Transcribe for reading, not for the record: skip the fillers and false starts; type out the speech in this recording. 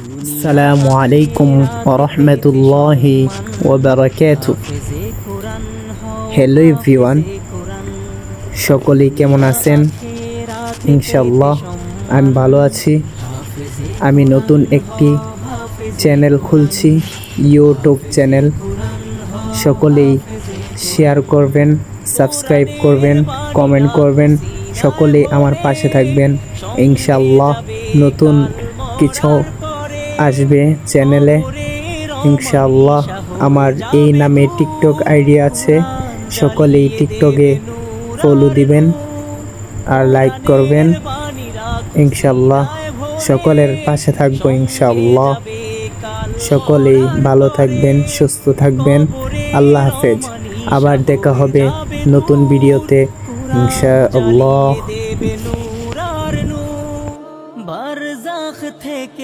আসসালামু আলাইকুম ওয়া রাহমাতুল্লাহি ওয়া বারাকাতুহু। হ্যালো এভরিওয়ান, সকলেই কেমন আছেন? ইনশাআল্লাহ আমি ভালো আছি। আমি নতুন একটি চ্যানেল খুলছি, ইউটিউব চ্যানেল। সকলেই শেয়ার করবেন, সাবস্ক্রাইব করবেন, কমেন্ট করবেন, সকলেই আমার পাশে থাকবেন। ইনশাআল্লাহ নতুন কিছু আসবে চ্যানেলে ইনশাআল্লাহ। আমার এই নামে টিকটক আইডি আছে, সকলেই টিকটকে ফলো দিবেন আর লাইক করবেন ইনশাআল্লাহ। সকলের পাশে থাকবো ইনশাআল্লাহ। সকলেই ভালো থাকবেন, সুস্থ থাকবেন। আল্লাহ হাফেজ। আবার দেখা হবে নতুন ভিডিওতে ইনশাআল্লাহ।